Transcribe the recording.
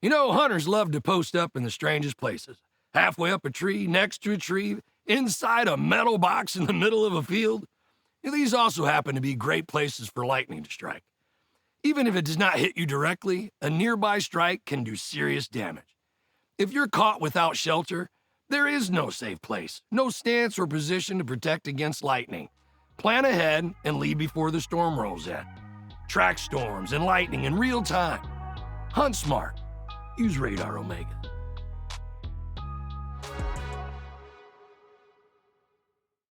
You know, hunters love to post up in the strangest places. Halfway up a tree, next to a tree, inside a metal box in the middle of a field. These also happen to be great places for lightning to strike. Even if it does not hit you directly, a nearby strike can do serious damage. If you're caught without shelter, there is no safe place, no stance or position to protect against lightning. Plan ahead and leave before the storm rolls in. Track storms and lightning in real time. Hunt smart. Use RadarOmega.